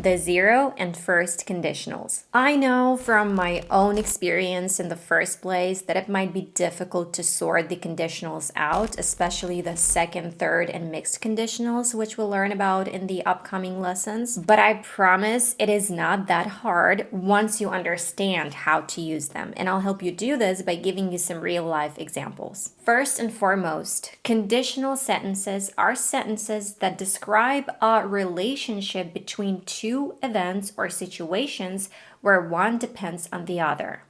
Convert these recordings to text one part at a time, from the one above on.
the zero and first conditionals. I know from my own experience in the first place that it might be difficult to sort the conditionals out, especially the second, third, and mixed conditionals, which we'll learn about in the upcoming lessons. But I promise it is not that hard once you understand how to use them. And I'll help you do this by giving you some real life examples. First and foremost, conditional sentences are sentences that describe a relationship between two events or situations where one depends on the other.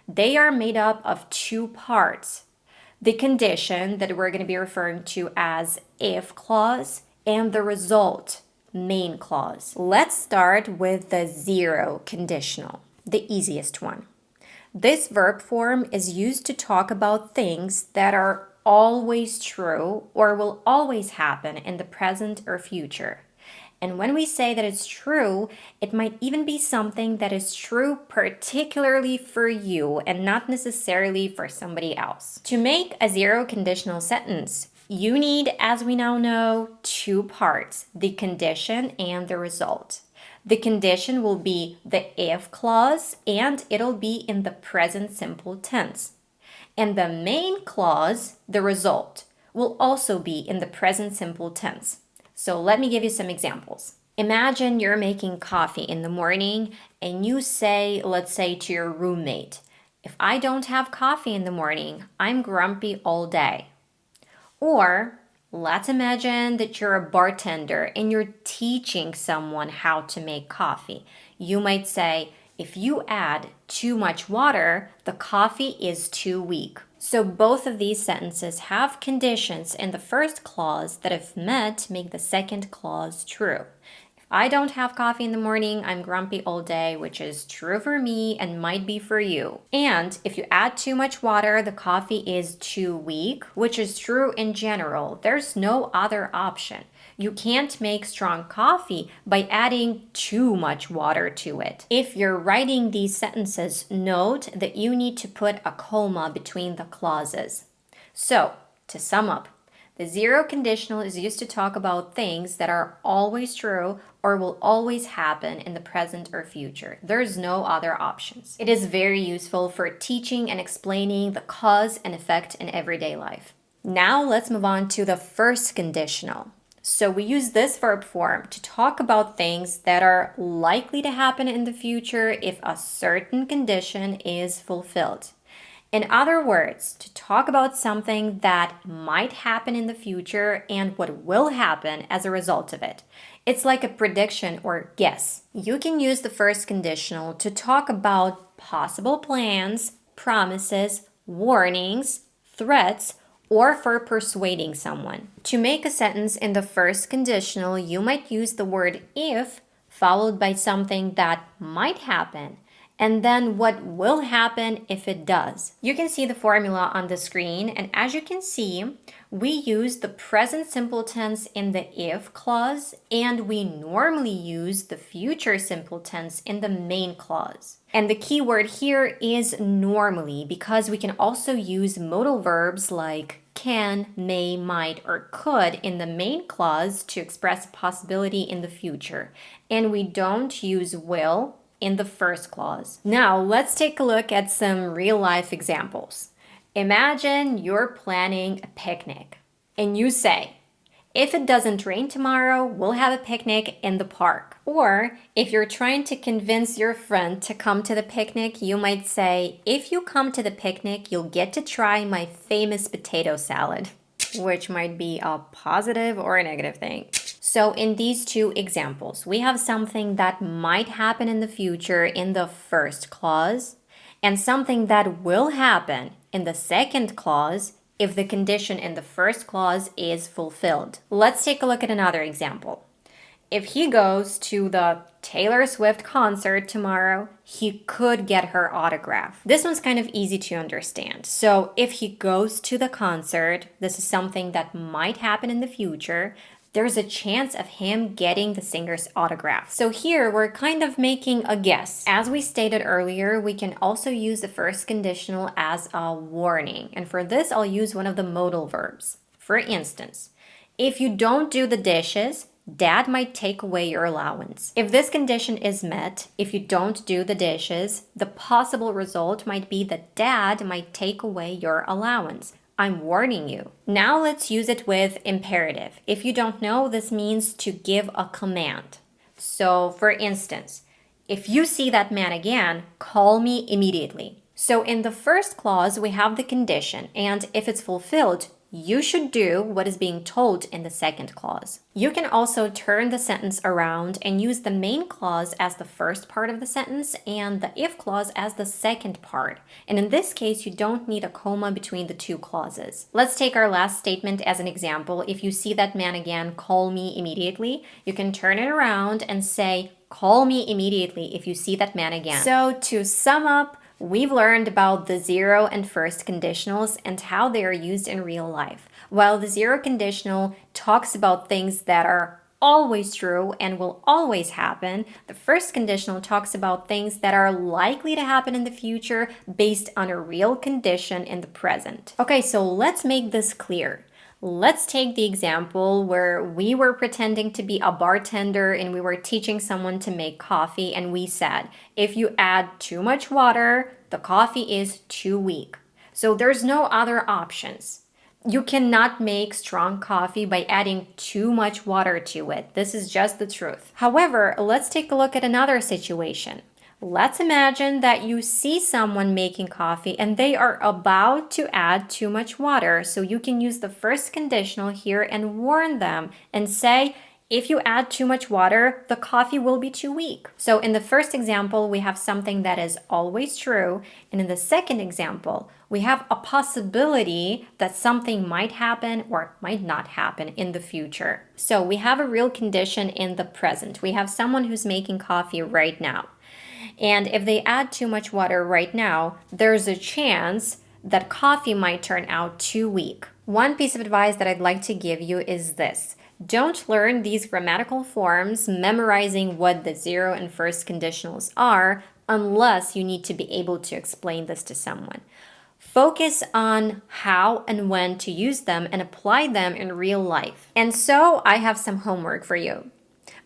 They are made up of two parts: the condition that we're going to be referring to as if clause and the result, main clause. Let's start with the zero conditional, the easiest one. This verb form is used to talk about things that are always true or will always happen in the present or future. And when we say that it's true, it might even be something that is true particularly for you and not necessarily for somebody else. To make a zero conditional sentence, you need, as we now know, two parts: the condition and the result. The condition will be the if clause, and it'll be in the present simple tense. And the main clause, the result, will also be in the present simple tense. So let me give you some examples. Imagine you're making coffee in the morning and you say, let's say to your roommate, "If I don't have coffee in the morning, I'm grumpy all day." Or let's imagine that you're a bartender and you're teaching someone how to make coffee. You might say, "If you add too much water, the coffee is too weak." So both of these sentences have conditions in the first clause that, if met, make the second clause true. If I don't have coffee in the morning, I'm grumpy all day, which is true for me and might be for you. And if you add too much water, the coffee is too weak, which is true in general. There's no other option. You can't make strong coffee by adding too much water to it. If you're writing these sentences, note that you need to put a comma between the clauses. So, to sum up, the zero conditional is used to talk about things that are always true or will always happen in the present or future. There's no other options. It is very useful for teaching and explaining the cause and effect in everyday life. Now let's move on to the first conditional. So we use this verb form to talk about things that are likely to happen in the future if a certain condition is fulfilled. In other words, to talk about something that might happen in the future and what will happen as a result of it. It's like a prediction or guess. You can use the first conditional to talk about possible plans, promises, warnings, threats, or for persuading someone. To make a sentence in the first conditional, you might use the word if followed by something that might happen, and then what will happen if it does. You can see the formula on the screen, and as you can see, we use the present simple tense in the if clause, and we normally use the future simple tense in the main clause. And the key word here is normally, because we can also use modal verbs like can, may, might, or could in the main clause to express a possibility in the future. And we don't use will in the first clause. Now, let's take a look at some real-life examples. Imagine you're planning a picnic, and you say, "If it doesn't rain tomorrow, we'll have a picnic in the park." Or if you're trying to convince your friend to come to the picnic, you might say, "If you come to the picnic, you'll get to try my famous potato salad," which might be a positive or a negative thing. So in these two examples, we have something that might happen in the future in the first clause and something that will happen in the second clause if the condition in the first clause is fulfilled. Let's take a look at another example. If he goes to the Taylor Swift concert tomorrow, he could get her autograph. This one's kind of easy to understand. So if he goes to the concert, this is something that might happen in the future. There's a chance of him getting the singer's autograph. So here we're kind of making a guess. As we stated earlier, we can also use the first conditional as a warning. And for this, I'll use one of the modal verbs. For instance, if you don't do the dishes, Dad might take away your allowance. If this condition is met, if you don't do the dishes, the possible result might be that Dad might take away your allowance. I'm warning you. Now let's use it with imperative. If you don't know, this means to give a command. So, for instance, if you see that man again, call me immediately. So in the first clause, we have the condition, and if it's fulfilled, you should do what is being told in the second clause. You can also turn the sentence around and use the main clause as the first part of the sentence and the if clause as the second part. And in this case, you don't need a comma between the two clauses. Let's take our last statement as an example. If you see that man again, call me immediately. You can turn it around and say, call me immediately if you see that man again. So to sum up, we've learned about the zero and first conditionals and how they are used in real life. While the zero conditional talks about things that are always true and will always happen, the first conditional talks about things that are likely to happen in the future based on a real condition in the present. Okay, so let's make this clear. Let's take the example where we were pretending to be a bartender and we were teaching someone to make coffee, and we said, if you add too much water, the coffee is too weak. So there's no other options. You cannot make strong coffee by adding too much water to it. This is just the truth. However, let's take a look at another situation. Let's imagine that you see someone making coffee and they are about to add too much water. So you can use the first conditional here and warn them and say, if you add too much water, the coffee will be too weak. So in the first example, we have something that is always true. And in the second example, we have a possibility that something might happen or might not happen in the future. So we have a real condition in the present. We have someone who's making coffee right now. And if they add too much water right now, there's a chance that coffee might turn out too weak. One piece of advice that I'd like to give you is this. Don't learn these grammatical forms memorizing what the zero and first conditionals are unless you need to be able to explain this to someone. Focus on how and when to use them and apply them in real life. And so I have some homework for you.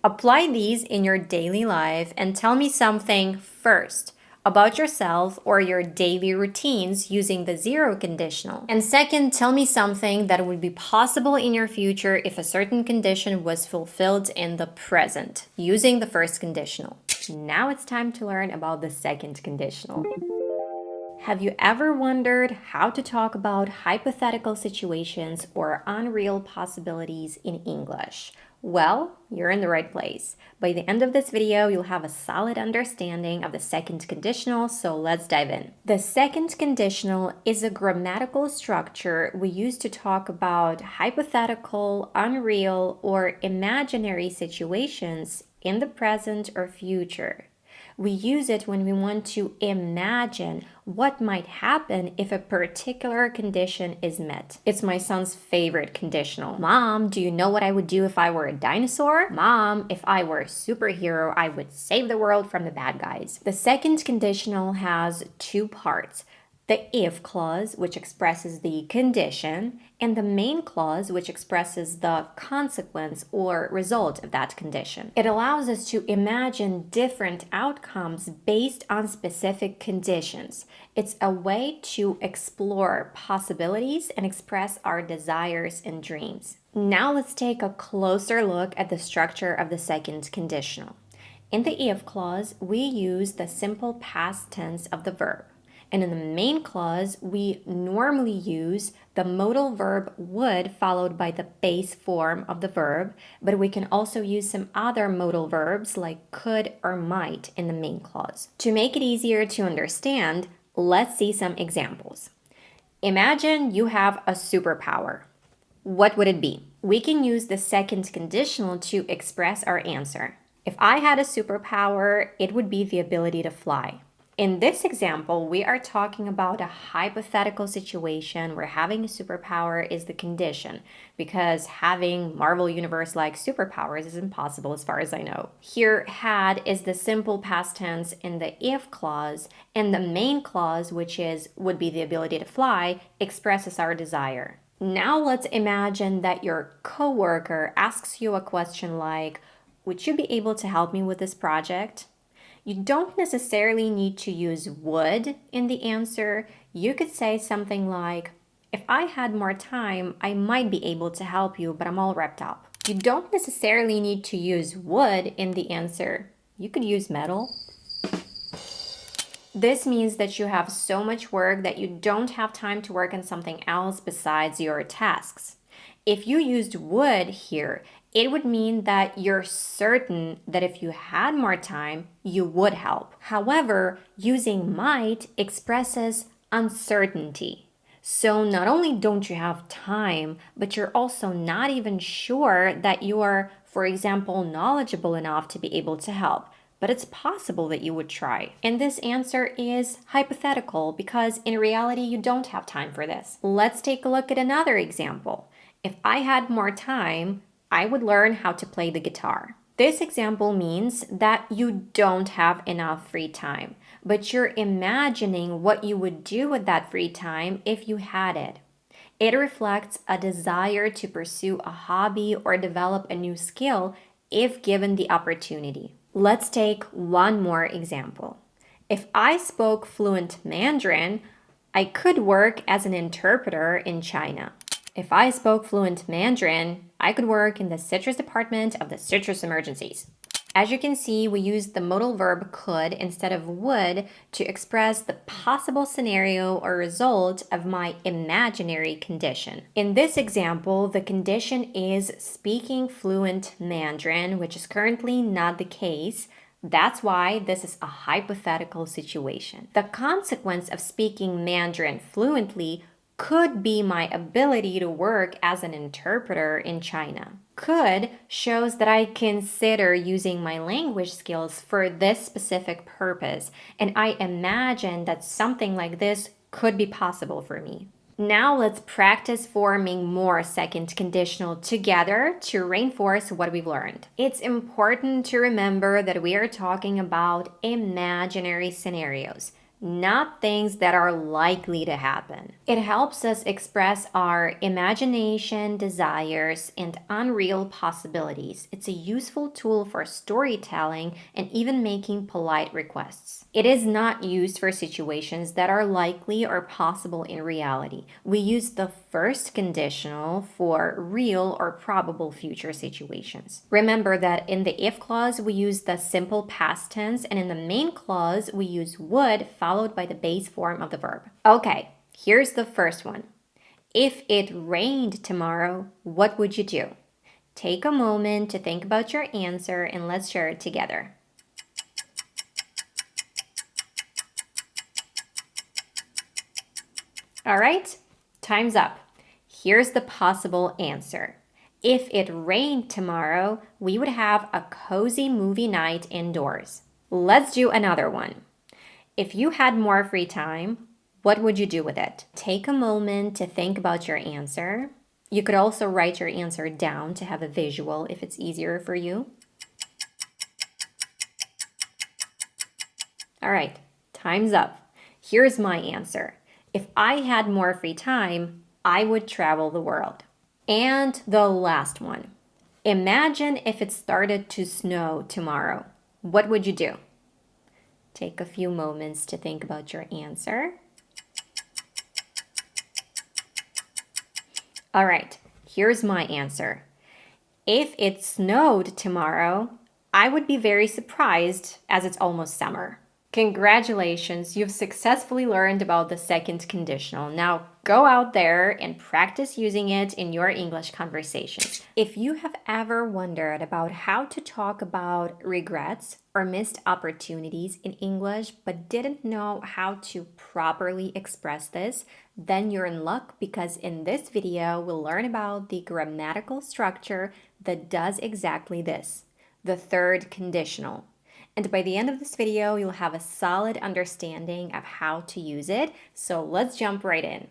Apply these in your daily life and tell me something first about yourself or your daily routines using the zero conditional. And second, tell me something that would be possible in your future if a certain condition was fulfilled in the present using the first conditional. Now it's time to learn about the second conditional. Have you ever wondered how to talk about hypothetical situations or unreal possibilities in English? Well, you're in the right place. By the end of this video, you'll have a solid understanding of the second conditional, so let's dive in. The second conditional is a grammatical structure we use to talk about hypothetical, unreal, or imaginary situations in the present or future. We use it when we want to imagine what might happen if a particular condition is met. It's my son's favorite conditional. Mom, do you know what I would do if I were a dinosaur? Mom, if I were a superhero, I would save the world from the bad guys. The second conditional has two parts. The if clause, which expresses the condition, and the main clause, which expresses the consequence or result of that condition. It allows us to imagine different outcomes based on specific conditions. It's a way to explore possibilities and express our desires and dreams. Now let's take a closer look at the structure of the second conditional. In the if clause, we use the simple past tense of the verb. And in the main clause, we normally use the modal verb would followed by the base form of the verb, but we can also use some other modal verbs like could or might in the main clause. To make it easier to understand, let's see some examples. Imagine you have a superpower. What would it be? We can use the second conditional to express our answer. If I had a superpower, it would be the ability to fly. In this example, we are talking about a hypothetical situation where having a superpower is the condition, because having Marvel Universe-like superpowers is impossible as far as I know. Here, had is the simple past tense in the if clause, and the main clause, which would be the ability to fly, expresses our desire. Now let's imagine that your coworker asks you a question like, would you be able to help me with this project? You don't necessarily need to use would in the answer. You could say something like, if I had more time, I might be able to help you, but I'm all wrapped up. You don't necessarily need to use would in the answer. You could use metal. This means that you have so much work that you don't have time to work on something else besides your tasks. If you used would here, it would mean that you're certain that if you had more time, you would help. However, using might expresses uncertainty. So not only don't you have time, but you're also not even sure that you are, for example, knowledgeable enough to be able to help. But it's possible that you would try. And this answer is hypothetical because in reality, you don't have time for this. Let's take a look at another example. If I had more time, I would learn how to play the guitar. This example means that you don't have enough free time, but you're imagining what you would do with that free time if you had it. It reflects a desire to pursue a hobby or develop a new skill if given the opportunity. Let's take one more example. If I spoke fluent Mandarin, I could work as an interpreter in China. If I spoke fluent Mandarin, I could work in the citrus department of the citrus emergencies. As you can see, we use the modal verb could instead of would to express the possible scenario or result of my imaginary condition. In this example, the condition is speaking fluent Mandarin, which is currently not the case. That's why this is a hypothetical situation. The consequence of speaking Mandarin fluently could be my ability to work as an interpreter in China. Could shows that I consider using my language skills for this specific purpose, and I imagine that something like this could be possible for me. Now let's practice forming more second conditional together to reinforce what we've learned. It's important to remember that we are talking about imaginary scenarios, not things that are likely to happen. It helps us express our imagination, desires, and unreal possibilities. It's a useful tool for storytelling and even making polite requests. It is not used for situations that are likely or possible in reality. We use the first conditional for real or probable future situations. Remember that in the if clause, we use the simple past tense, and in the main clause, we use would followed by the base form of the verb. Okay, here's the first one. If it rained tomorrow, what would you do? Take a moment to think about your answer and let's share it together. All right, time's up. Here's the possible answer. If it rained tomorrow, we would have a cozy movie night indoors. Let's do another one. If you had more free time, what would you do with it? Take a moment to think about your answer. You could also write your answer down to have a visual if it's easier for you. All right, time's up. Here's my answer. If I had more free time, I would travel the world. And the last one. Imagine if it started to snow tomorrow. What would you do? Take a few moments to think about your answer. All right, here's my answer. If it snowed tomorrow, I would be very surprised as it's almost summer. Congratulations, you've successfully learned about the second conditional. Now go out there and practice using it in your English conversations. If you have ever wondered about how to talk about regrets or missed opportunities in English but didn't know how to properly express this, then you're in luck because in this video we'll learn about the grammatical structure that does exactly this, the third conditional. And by the end of this video, you'll have a solid understanding of how to use it. So let's jump right in.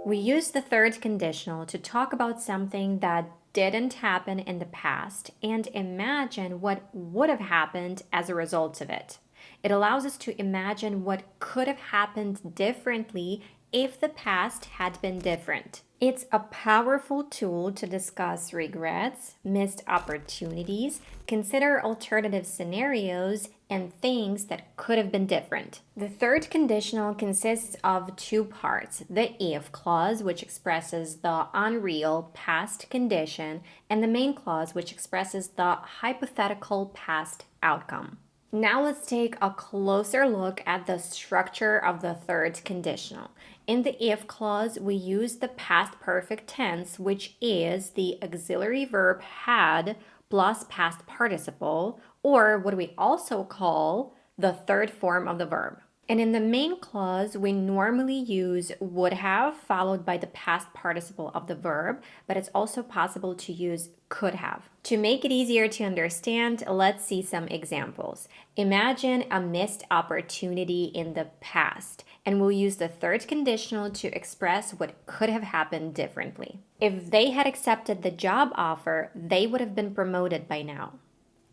We use the third conditional to talk about something that didn't happen in the past and imagine what would have happened as a result of it. It allows us to imagine what could have happened differently if the past had been different. It's a powerful tool to discuss regrets, missed opportunities, consider alternative scenarios, and things that could have been different. The third conditional consists of two parts: the if clause, which expresses the unreal past condition, and the main clause, which expresses the hypothetical past outcome. Now let's take a closer look at the structure of the third conditional. In the if clause, we use the past perfect tense, which is the auxiliary verb had plus past participle, or what we also call the third form of the verb. And in the main clause, we normally use would have followed by the past participle of the verb, but it's also possible to use could have. To make it easier to understand, let's see some examples. Imagine a missed opportunity in the past, and we'll use the third conditional to express what could have happened differently. If they had accepted the job offer, they would have been promoted by now.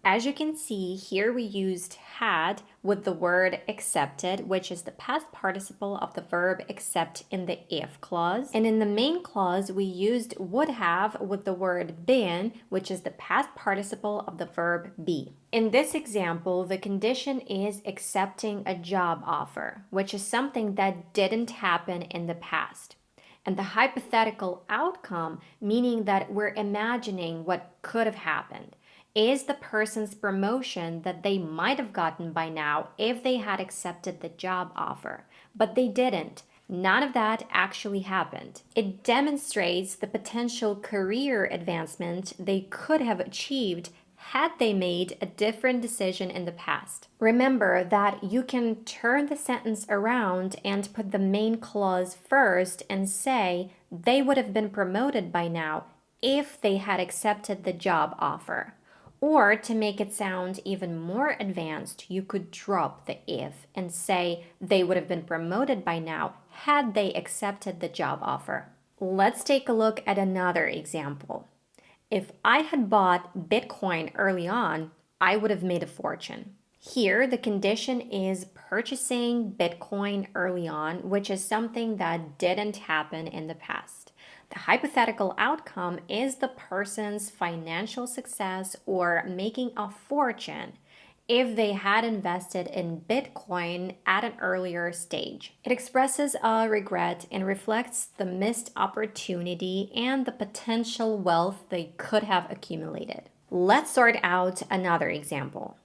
As you can see, here we used had with the word accepted, which is the past participle of the verb accept in the if clause. And in the main clause, we used would have with the word been, which is the past participle of the verb be. In this example, the condition is accepting a job offer, which is something that didn't happen in the past. And the hypothetical outcome, meaning that we're imagining what could have happened, is the person's promotion that they might have gotten by now if they had accepted the job offer. But they didn't. None of that actually happened. It demonstrates the potential career advancement they could have achieved had they made a different decision in the past. Remember that you can turn the sentence around and put the main clause first and say they would have been promoted by now if they had accepted the job offer. Or to make it sound even more advanced, you could drop the if and say they would have been promoted by now had they accepted the job offer. Let's take a look at another example. If I had bought Bitcoin early on, I would have made a fortune. Here, the condition is purchasing Bitcoin early on, which is something that didn't happen in the past. The hypothetical outcome is the person's financial success or making a fortune if they had invested in Bitcoin at an earlier stage. It expresses a regret and reflects the missed opportunity and the potential wealth they could have accumulated. Let's sort out another example.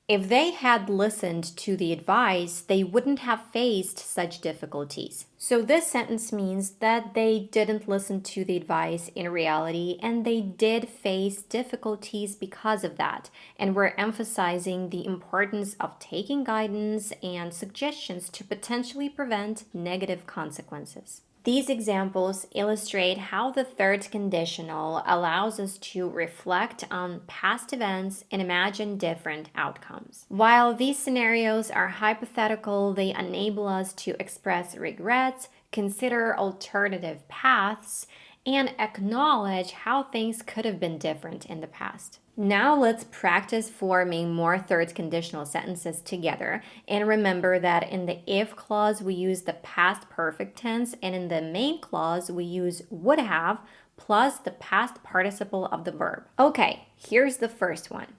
If they had listened to the advice, they wouldn't have faced such difficulties. So this sentence means that they didn't listen to the advice in reality, and they did face difficulties because of that. And we're emphasizing the importance of taking guidance and suggestions to potentially prevent negative consequences. These examples illustrate how the third conditional allows us to reflect on past events and imagine different outcomes. While these scenarios are hypothetical, they enable us to express regrets, consider alternative paths, and acknowledge how things could have been different in the past. Now let's practice forming more third conditional sentences together. And remember that in the if clause, we use the past perfect tense, and in the main clause, we use would have plus the past participle of the verb. Okay, here's the first one.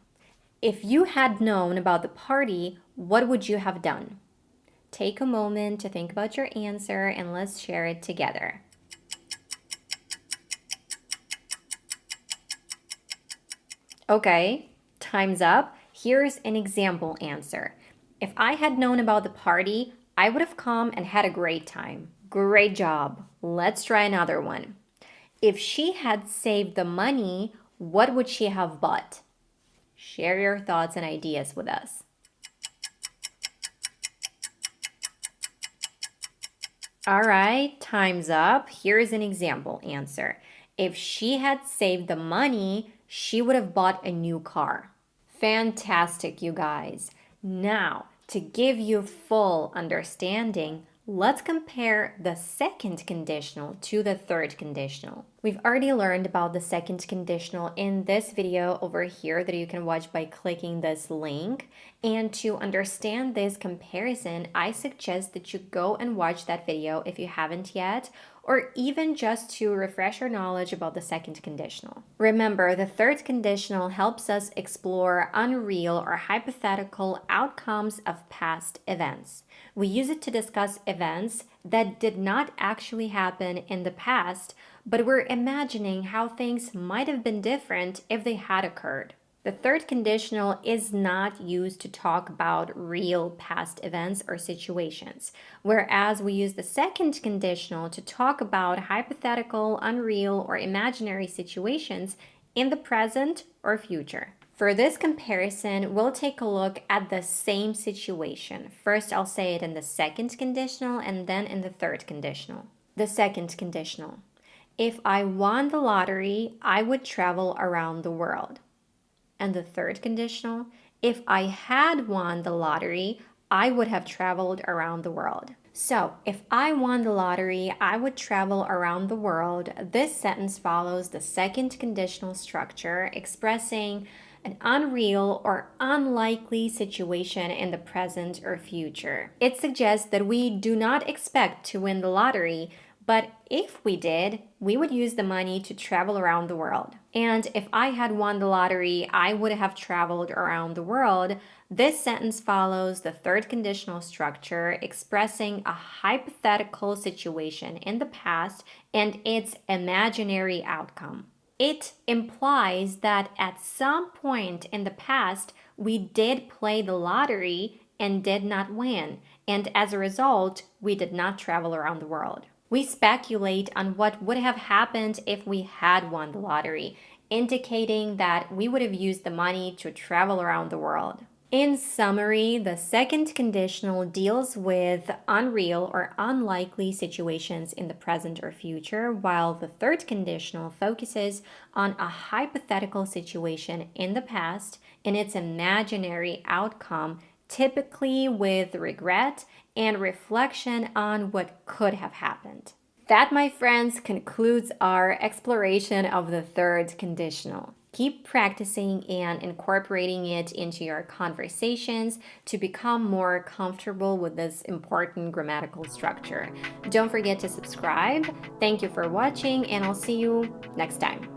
If you had known about the party, what would you have done? Take a moment to think about your answer and let's share it together. Okay, time's up. Here's an example answer. If I had known about the party, I would have come and had a great time. Great job. Let's try another one. If she had saved the money, what would she have bought? Share your thoughts and ideas with us. All right, time's up. Here's an example answer. If she had saved the money, she would have bought a new car. Fantastic, you guys. Now, to give you full understanding, let's compare the second conditional to the third conditional. We've already learned about the second conditional in this video over here that you can watch by clicking this link. And to understand this comparison, I suggest that you go and watch that video if you haven't yet, or even just to refresh your knowledge about the second conditional. Remember, the third conditional helps us explore unreal or hypothetical outcomes of past events. We use it to discuss events that did not actually happen in the past, but we're imagining how things might have been different if they had occurred. The third conditional is not used to talk about real past events or situations, whereas we use the second conditional to talk about hypothetical, unreal, or imaginary situations in the present or future. For this comparison, we'll take a look at the same situation. First, I'll say it in the second conditional and then in the third conditional. The second conditional. If I won the lottery, I would travel around the world. And the third conditional, if I had won the lottery, I would have traveled around the world. So, if I won the lottery, I would travel around the world. This sentence follows the second conditional structure, expressing an unreal or unlikely situation in the present or future. It suggests that we do not expect to win the lottery, but if we did, we would use the money to travel around the world. And if I had won the lottery, I would have traveled around the world. This sentence follows the third conditional structure, expressing a hypothetical situation in the past and its imaginary outcome. It implies that at some point in the past, we did play the lottery and did not win, and as a result, we did not travel around the world. We speculate on what would have happened if we had won the lottery, indicating that we would have used the money to travel around the world. In summary, the second conditional deals with unreal or unlikely situations in the present or future, while the third conditional focuses on a hypothetical situation in the past and its imaginary outcome, typically with regret and reflection on what could have happened. That, my friends, concludes our exploration of the third conditional. Keep practicing and incorporating it into your conversations to become more comfortable with this important grammatical structure. Don't forget to subscribe. Thank you for watching, and I'll see you next time.